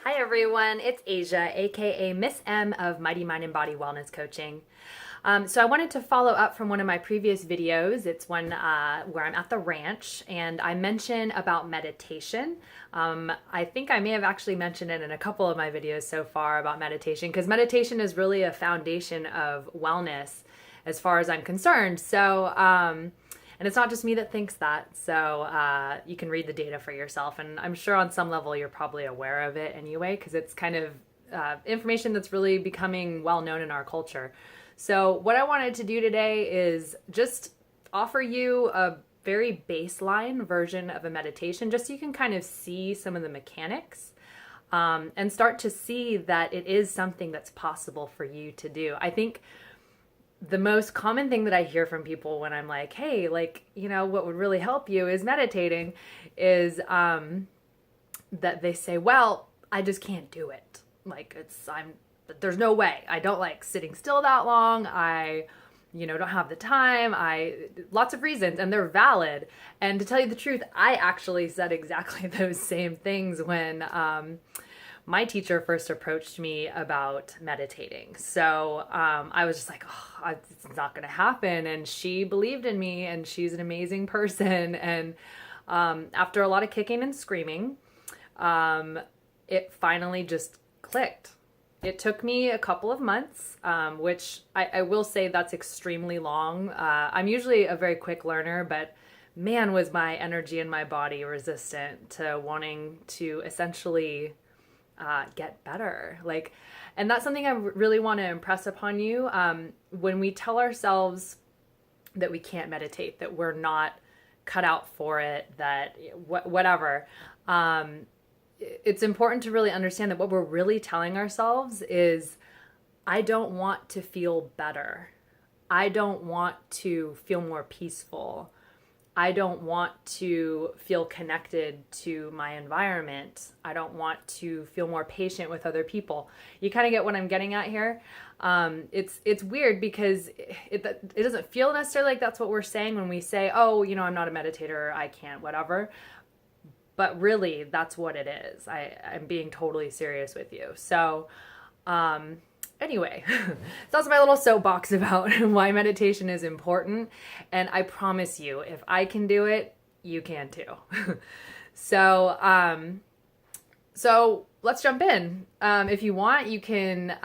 Hi everyone, it's Asia, aka Miss M of Mighty Mind and Body Wellness Coaching. So I wanted to follow up from one of my previous videos. It's one where I'm at the ranch and I mention about meditation. I think I may have actually mentioned it in a couple of my videos so far about meditation because meditation is really a foundation of wellness as far as I'm concerned. And it's not just me that thinks that. So you can read the data for yourself. And I'm sure on some level you're probably aware of it anyway, because it's kind of information that's really becoming well known in our culture. So what I wanted to do today is just offer you a very baseline version of a meditation, just so you can kind of see some of the mechanics. And start to see that it is something that's possible for you to do. I think the most common thing that I hear from people when I'm like, hey, what would really help you is meditating, is that they say, well, I just can't do it. There's no way. I don't like sitting still that long. I don't have the time. Lots of reasons, and they're valid. And to tell you the truth, I actually said exactly those same things when my teacher first approached me about meditating. So I was just like, oh, it's not going to happen. And she believed in me, and she's an amazing person. And after a lot of kicking and screaming, it finally just clicked. It took me a couple of months, which I will say that's extremely long. I'm usually a very quick learner, but man, was my energy and my body resistant to wanting to essentially get better. And that's something I really want to impress upon you. When we tell ourselves that we can't meditate, that we're not cut out for it, that whatever, it's important to really understand that what we're really telling ourselves is, I don't want to feel better. I don't want to feel more peaceful. I don't want to feel connected to my environment. I don't want to feel more patient with other people. You kind of get what I'm getting at here. It's weird because it doesn't feel necessarily like that's what we're saying when we say, oh, I'm not a meditator, I can't, whatever. But really, that's what it is. I'm being totally serious with you. So, anyway, that's my little soapbox about why meditation is important. And I promise you, if I can do it, you can too. So let's jump in. If you want, you can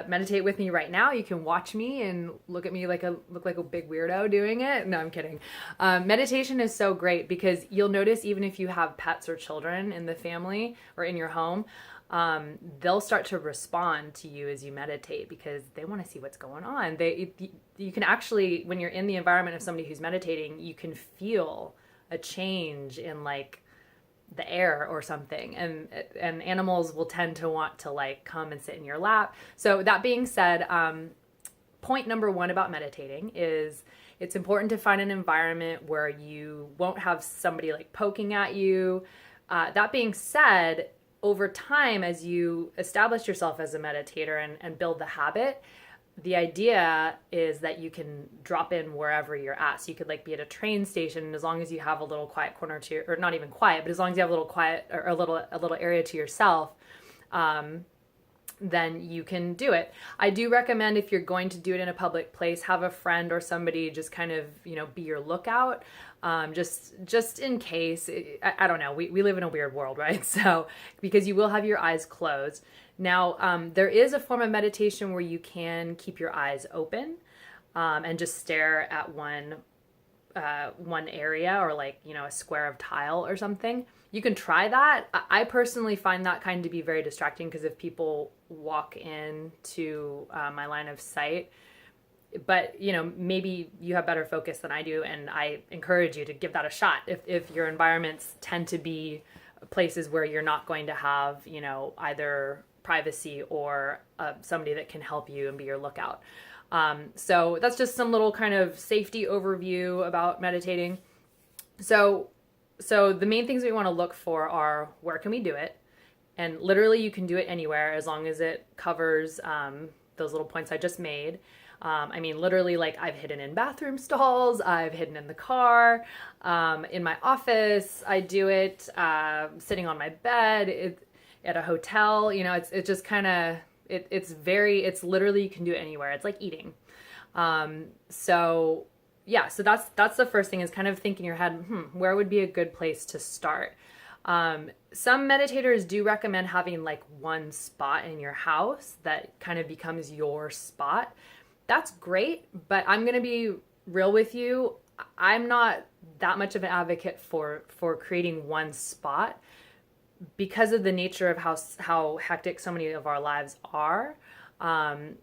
meditate with me right now. You can watch me and look at me look like a big weirdo doing it. No, I'm kidding. Meditation is so great because you'll notice, even if you have pets or children in the family or in your home, they'll start to respond to you as you meditate because they want to see what's going on. You can actually, when you're in the environment of somebody who's meditating, you can feel a change in the air or something, and animals will tend to want to come and sit in your lap. So that being said, point number one about meditating is it's important to find an environment where you won't have somebody poking at you. That being said, over time, as you establish yourself as a meditator and build the habit, the idea is that you can drop in wherever you're at. So you could be at a train station, and as long as you have a little quiet corner or not even quiet, but as long as you have a little quiet or a little area to yourself, then you can do it. I do recommend, if you're going to do it in a public place, have a friend or somebody just kind of, be your lookout. Just in case. I don't know. We live in a weird world, right? So, because you will have your eyes closed. Now, there is a form of meditation where you can keep your eyes open and just stare at one area, or a square of tile or something. You can try that. I personally find that kind to be very distracting because if people walk into my line of sight, but maybe you have better focus than I do, and I encourage you to give that a shot if your environments tend to be places where you're not going to have either privacy or somebody that can help you and be your lookout. So that's just some little kind of safety overview about meditating. So the main things we want to look for are, where can we do it? And literally you can do it anywhere as long as it covers those little points I just made. Literally, I've hidden in bathroom stalls, I've hidden in the car, in my office, I do it, sitting on my bed. at a hotel. You know, it's just kind of, it's literally, you can do it anywhere. It's like eating. So yeah, so that's the first thing, is kind of think in your head, where would be a good place to start? Some meditators do recommend having like one spot in your house that kind of becomes your spot. That's great, but I'm going to be real with you. I'm not that much of an advocate for creating one spot, because of the nature of how hectic so many of our lives are.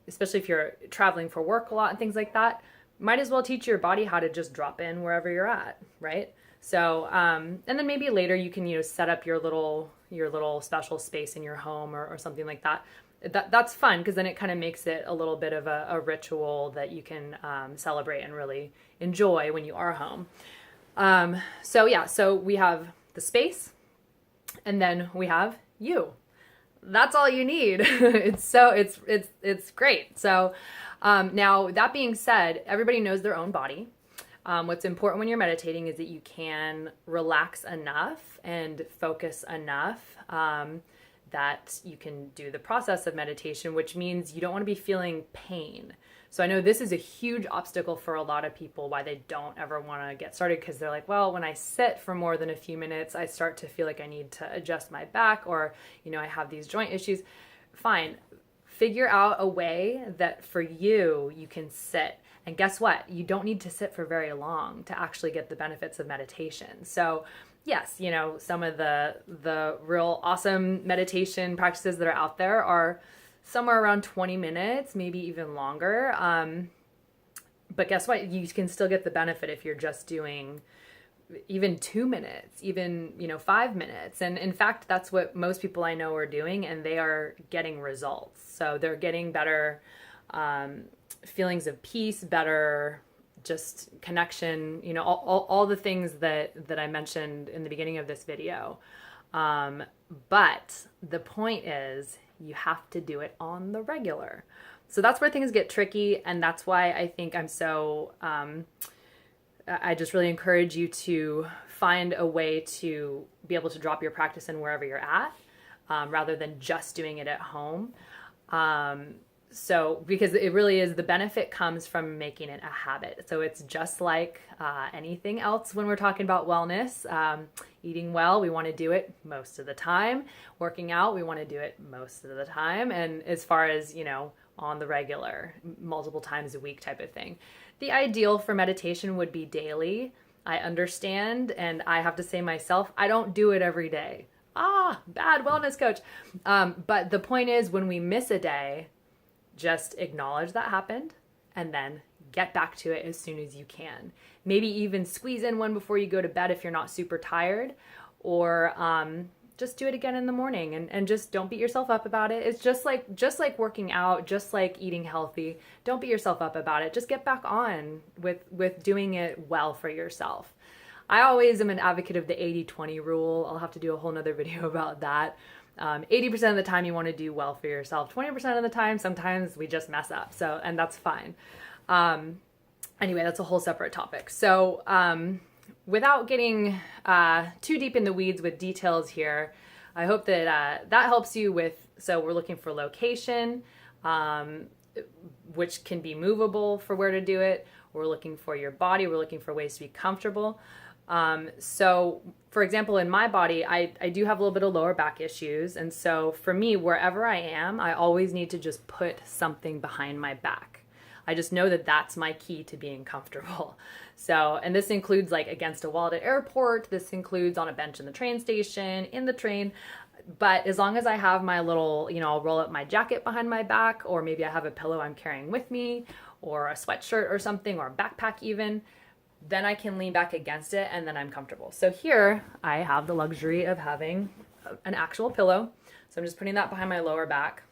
Especially if you're traveling for work a lot and things like that, might as well teach your body how to just drop in wherever you're at, right? So, and then maybe later you can, set up your little special space in your home or something like that. That's fun, because then it kind of makes it a little bit of a ritual that you can celebrate and really enjoy when you are home. So we have the space, and then we have you. That's all you need. It's great. So now, that being said, everybody knows their own body. What's important when you're meditating is that you can relax enough and focus enough that you can do the process of meditation, which means you don't want to be feeling pain. So I know this is a huge obstacle for a lot of people, why they don't ever want to get started, because they're like, well, when I sit for more than a few minutes, I start to feel like I need to adjust my back, or, I have these joint issues. Fine. Figure out a way that for you can sit. And guess what? You don't need to sit for very long to actually get the benefits of meditation. So yes, some of the real awesome meditation practices that are out there are somewhere around 20 minutes, maybe even longer. But guess what? You can still get the benefit if you're just doing even 2 minutes, even, 5 minutes. And in fact, that's what most people I know are doing, and they are getting results. So they're getting better feelings of peace, better just connection, all the things that I mentioned in the beginning of this video. But the point is, you have to do it on the regular. So that's where things get tricky. And that's why I think I'm so, I just really encourage you to find a way to be able to drop your practice in wherever you're at, rather than just doing it at home. So, because it really is, the benefit comes from making it a habit. So it's just like anything else when we're talking about wellness. Eating well, we want to do it most of the time. Working out, we want to do it most of the time. And as far as, on the regular, multiple times a week type of thing. The ideal for meditation would be daily. I understand, and I have to say myself, I don't do it every day. Bad wellness coach. But the point is, when we miss a day, just acknowledge that happened and then get back to it as soon as you can. Maybe even squeeze in one before you go to bed if you're not super tired, or just do it again in the morning, and just don't beat yourself up about it. It's just like working out, just like eating healthy. Don't beat yourself up about it. Just get back on with doing it well for yourself. I always am an advocate of the 80-20 rule. I'll have to do a whole nother video about that. 80% of the time you want to do well for yourself. 20% of the time, sometimes we just mess up. So, and that's fine. Anyway, that's a whole separate topic. So, without getting too deep in the weeds with details here, I hope that that helps you with, so we're looking for location, which can be movable for where to do it. We're looking for your body. We're looking for ways to be comfortable. So for example, in my body, I do have a little bit of lower back issues. And so for me, wherever I am, I always need to just put something behind my back. I just know that that's my key to being comfortable. So, and this includes like against a wall at an airport. This includes on a bench in the train station, in the train. But as long as I have my little, I'll roll up my jacket behind my back, or maybe I have a pillow I'm carrying with me, or a sweatshirt or something, or a backpack even, then I can lean back against it and then I'm comfortable. So here I have the luxury of having an actual pillow. So I'm just putting that behind my lower back.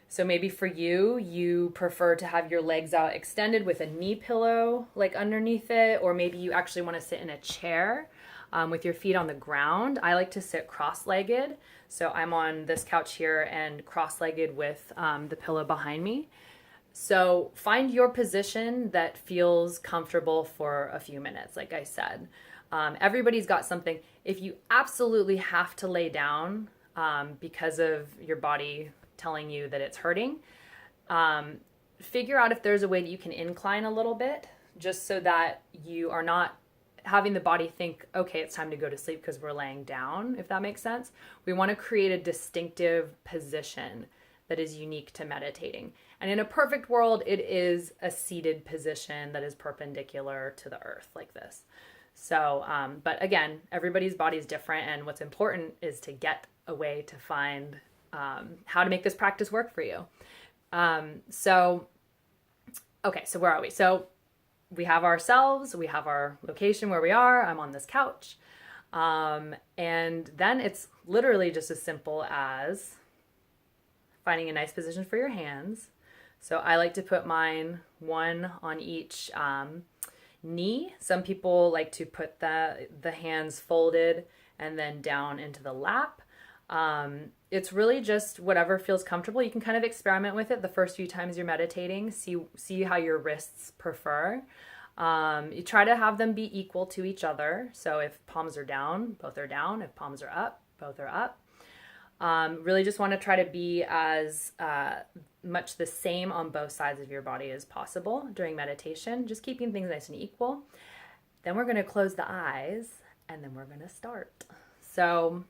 So maybe for you, you prefer to have your legs out extended with a knee pillow like underneath it, or maybe you actually want to sit in a chair with your feet on the ground. I like to sit cross-legged. So I'm on this couch here and cross-legged with the pillow behind me. So find your position that feels comfortable for a few minutes, like I said. Everybody's got something. If you absolutely have to lay down because of your body telling you that it's hurting, figure out if there's a way that you can incline a little bit, just so that you are not having the body think, okay, it's time to go to sleep because we're laying down, if that makes sense. We want to create a distinctive position that is unique to meditating. And in a perfect world, it is a seated position that is perpendicular to the earth like this. So, but again, everybody's body is different. And what's important is to get a way to find how to make this practice work for you. Okay, so where are we? So we have ourselves, we have our location where we are. I'm on this couch. And then it's literally just as simple as finding a nice position for your hands. So I like to put mine one on each knee. Some people like to put the hands folded and then down into the lap. It's really just whatever feels comfortable. You can kind of experiment with it the first few times you're meditating. See how your wrists prefer. You try to have them be equal to each other. So if palms are down, both are down. If palms are up, both are up. Really just want to try to be as much the same on both sides of your body as possible during meditation, just keeping things nice and equal. Then we're going to close the eyes and then we're going to start. So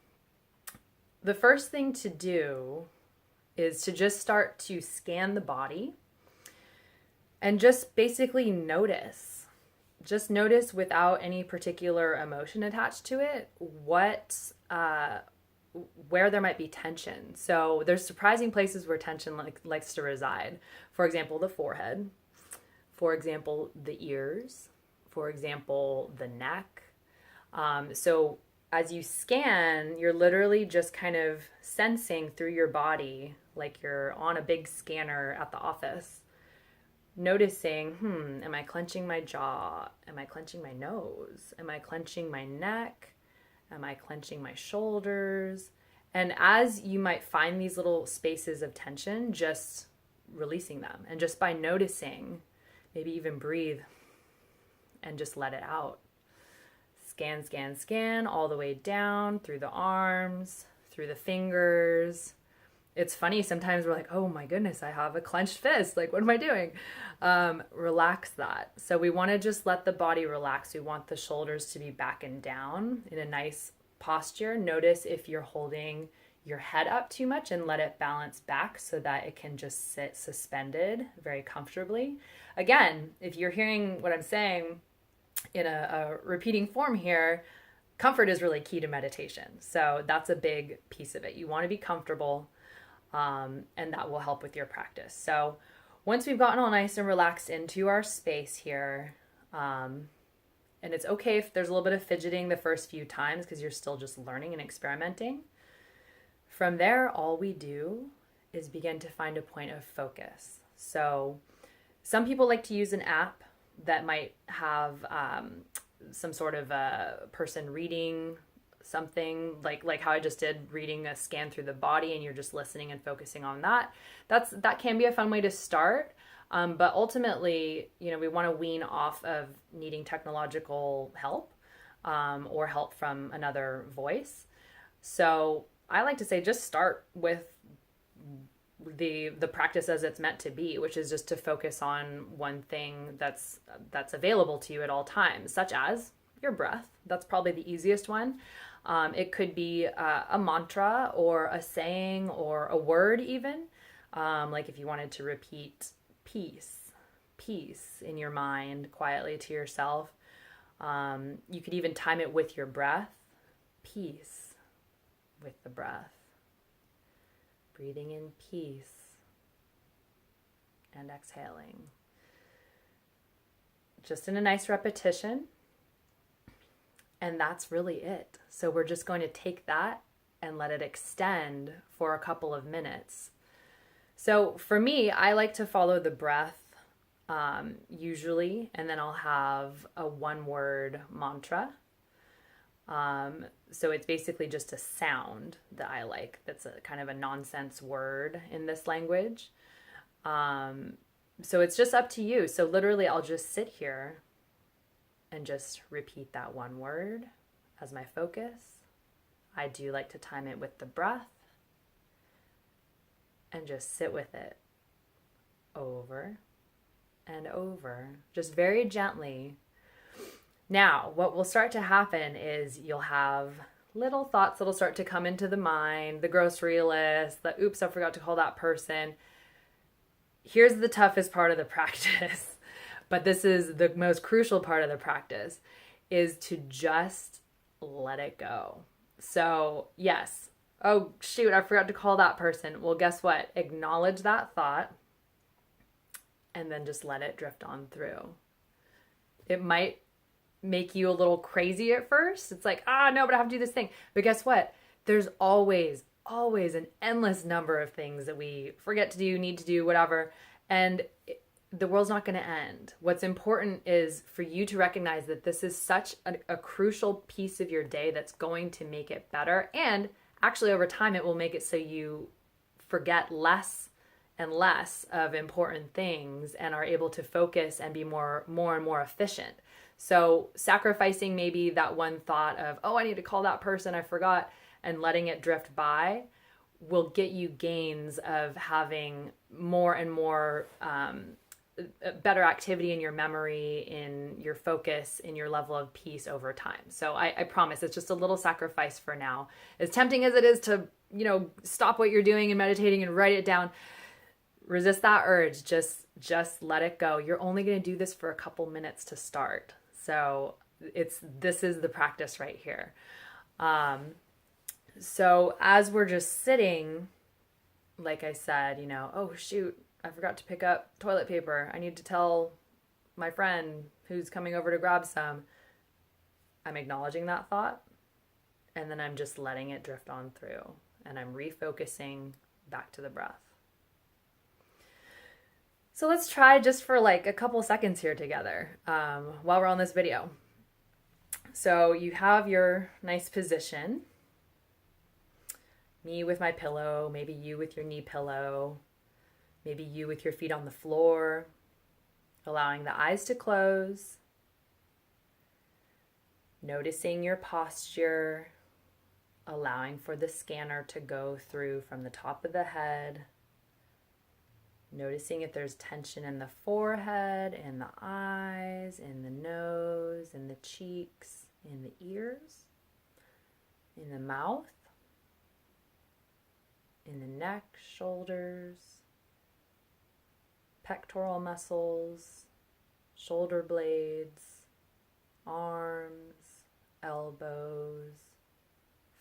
the first thing to do is to just start to scan the body and just basically notice. Just notice without any particular emotion attached to it where there might be tension. So there's surprising places where tension likes to reside. For example, the forehead. For example, the ears. For example, the neck. So as you scan, you're literally just kind of sensing through your body like you're on a big scanner at the office. Noticing, am I clenching my jaw? Am I clenching my nose? Am I clenching my neck? Am I clenching my shoulders? And as you might find these little spaces of tension, just releasing them. And just by noticing, maybe even breathe and just let it out. Scan, scan, scan all the way down through the arms, through the fingers. It's funny, sometimes we're like, oh my goodness, I have a clenched fist. Like, what am I doing? Relax that. So we want to just let the body relax. We want the shoulders to be back and down in a nice posture. Notice if you're holding your head up too much and let it balance back so that it can just sit suspended very comfortably. Again, if you're hearing what I'm saying in a repeating form here, comfort is really key to meditation. So that's a big piece of it. You want to be comfortable. And that will help with your practice. So once we've gotten all nice and relaxed into our space here, and it's okay if there's a little bit of fidgeting the first few times because you're still just learning and experimenting. From there, all we do is begin to find a point of focus. So some people like to use an app that might have some sort of a person reading something like how I just did, reading a scan through the body, and you're just listening and focusing on that. That can be a fun way to start. But ultimately, we want to wean off of needing technological help or help from another voice. So I like to say just start with the practice as it's meant to be, which is just to focus on one thing that's available to you at all times, such as your breath. That's probably the easiest one. It could be a mantra or a saying or a word even. Like if you wanted to repeat peace in your mind quietly to yourself. You could even time it with your breath. Peace with the breath. Breathing in peace and exhaling. Just in a nice repetition. And that's really it. So we're just going to take that and let it extend for a couple of minutes. So for me, I like to follow the breath usually, and then I'll have a one-word mantra. So it's basically just a sound that I like. That's a kind of a nonsense word in this language. So it's just up to you. So literally I'll just sit here and just repeat that one word as my focus. I do like to time it with the breath and just sit with it over and over, just very gently. Now, what will start to happen is you'll have little thoughts that'll start to come into the mind, the grocery list, the oops, I forgot to call that person. Here's the toughest part of the practice, but this is the most crucial part of the practice, is to just let it go. So, yes, oh shoot, I forgot to call that person. Well, guess what? Acknowledge that thought and then just let it drift on through. It might make you a little crazy at first. It's like, no, but I have to do this thing. But guess what? There's always an endless number of things that we forget to do, need to do, whatever. And the world's not going to end. What's important is for you to recognize that this is such a crucial piece of your day that's going to make it better. And actually, over time, it will make it so you forget less and less of important things and are able to focus and be more and more efficient. So sacrificing maybe that one thought of, I need to call that person, I forgot, and letting it drift by will get you gains of having more and more better activity in your memory, in your focus, in your level of peace over time. So I promise it's just a little sacrifice for now. As tempting as it is to, stop what you're doing and meditating and write it down, resist that urge. Just let it go. You're only going to do this for a couple minutes to start. So this is the practice right here. So as we're just sitting, like I said, oh shoot, I forgot to pick up toilet paper. I need to tell my friend who's coming over to grab some. I'm acknowledging that thought, and then I'm just letting it drift on through, and I'm refocusing back to the breath. So let's try just for like a couple seconds here together while we're on this video. So you have your nice position. Me with my pillow, maybe you with your knee pillow, maybe you with your feet on the floor, allowing the eyes to close, noticing your posture, allowing for the scanner to go through from the top of the head, noticing if there's tension in the forehead, in the eyes, in the nose, in the cheeks, in the ears, in the mouth, in the neck, shoulders, pectoral muscles, shoulder blades, arms, elbows,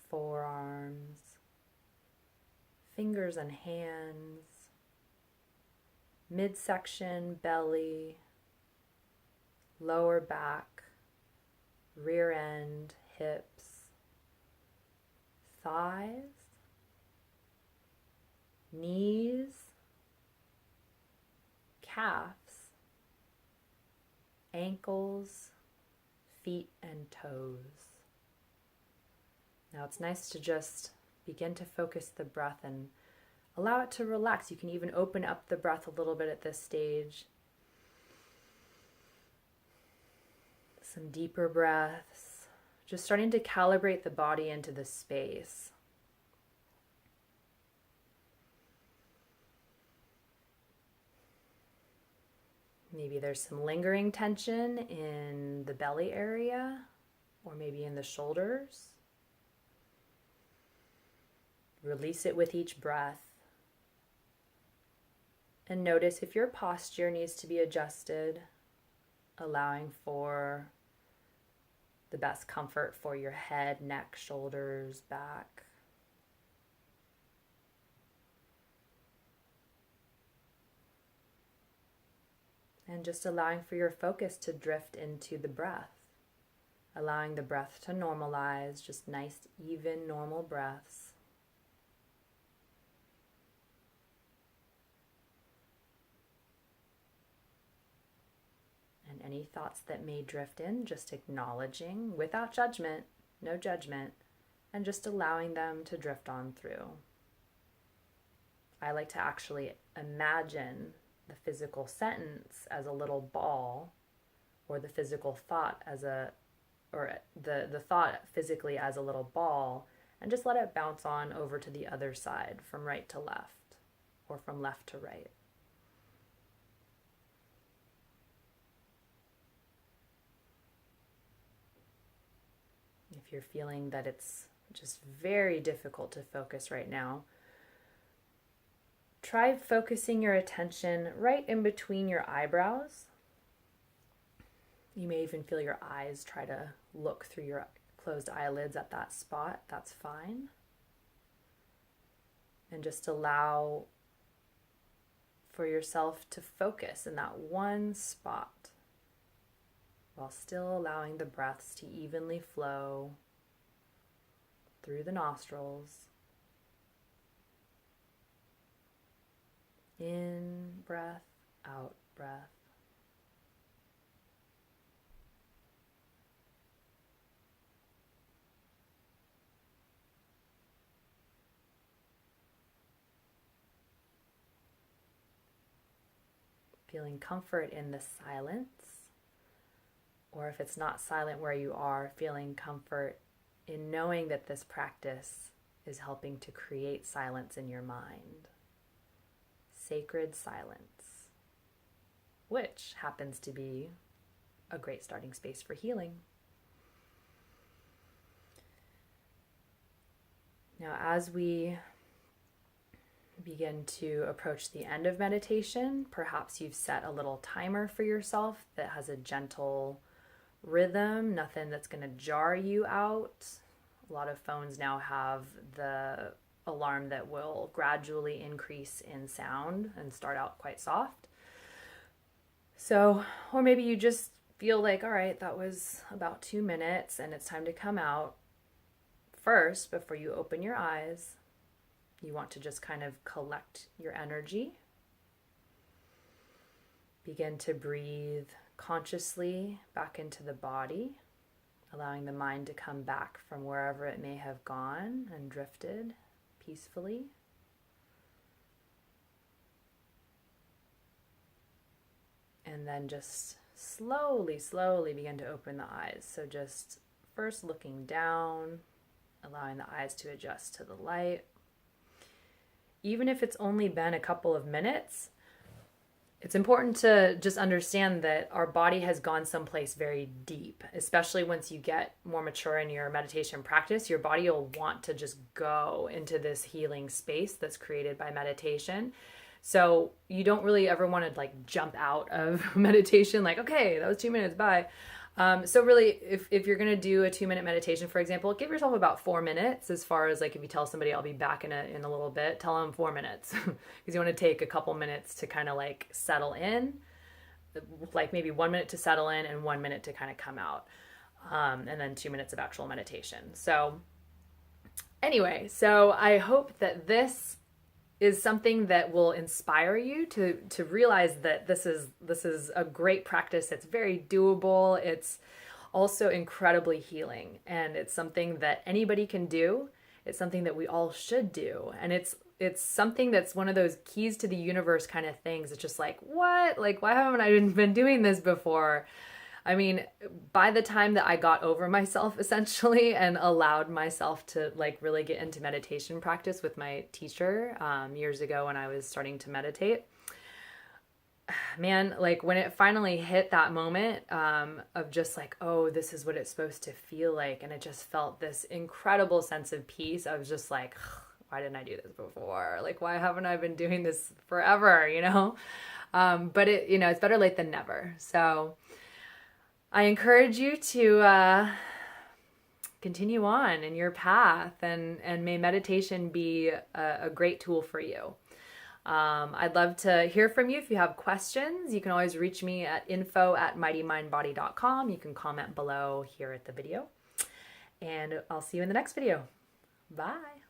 forearms, fingers and hands, midsection, belly, lower back, rear end, hips, thighs, knees, calves, ankles, feet, and toes. Now it's nice to just begin to focus the breath and allow it to relax. You can even open up the breath a little bit at this stage. Some deeper breaths. Just starting to calibrate the body into the space. Maybe there's some lingering tension in the belly area or maybe in the shoulders. Release it with each breath. And notice if your posture needs to be adjusted, allowing for the best comfort for your head, neck, shoulders, back. And just allowing for your focus to drift into the breath. Allowing the breath to normalize, just nice, even, normal breaths. And any thoughts that may drift in, just acknowledging without judgment, no judgment, and just allowing them to drift on through. I like to actually imagine the physical sentence as a little ball, or the physical thought as a or the thought physically as a little ball, and just let it bounce on over to the other side, from right to left or from left to right. If you're feeling that it's just very difficult to focus right now, try focusing your attention right in between your eyebrows. You may even feel your eyes try to look through your closed eyelids at that spot. That's fine. And just allow for yourself to focus in that one spot while still allowing the breaths to evenly flow through the nostrils. In breath, out breath. Feeling comfort in the silence, or if it's not silent where you are, feeling comfort in knowing that this practice is helping to create silence in your mind. Sacred silence, which happens to be a great starting space for healing. Now, as we begin to approach the end of meditation, perhaps you've set a little timer for yourself that has a gentle rhythm, nothing that's going to jar you out. A lot of phones now have the alarm that will gradually increase in sound and start out quite soft. So, or maybe you just feel like, all right, that was about 2 minutes and it's time to come out. First, before you open your eyes, you want to just kind of collect your energy. Begin to breathe consciously back into the body, allowing the mind to come back from wherever it may have gone and drifted peacefully. And then just slowly begin to open the eyes. So just first looking down, allowing the eyes to adjust to the light. Even if it's only been a couple of minutes, it's important to just understand that our body has gone someplace very deep, especially once you get more mature in your meditation practice. Your body will want to just go into this healing space that's created by meditation. So you don't really ever want to like jump out of meditation, like, okay, that was 2 minutes, bye. So really, if you're going to do a 2-minute meditation, for example, give yourself about 4 minutes. As far as like, if you tell somebody I'll be back in a little bit, tell them 4 minutes, because you want to take a couple minutes to kind of like settle in, like maybe 1 minute to settle in and 1 minute to kind of come out. And then 2 minutes of actual meditation. So anyway, so I hope that this is something that will inspire you to realize that this is a great practice. It's very doable. It's also incredibly healing, and it's something that anybody can do. It's something that we all should do, and it's something that's one of those keys to the universe kind of things. It's just like, what? Like, why haven't I been doing this before? I mean, by the time that I got over myself essentially and allowed myself to like really get into meditation practice with my teacher years ago when I was starting to meditate, man, like when it finally hit that moment of just like, oh, this is what it's supposed to feel like. And it just felt this incredible sense of peace. I was just like, why didn't I do this before? Like, why haven't I been doing this forever, you know? But it, you know, it's better late than never. So I encourage you to continue on in your path, and may meditation be a great tool for you. I'd love to hear from you. If you have questions, you can always reach me at info@mightymindbody.com. You can comment below here at the video, and I'll see you in the next video. Bye.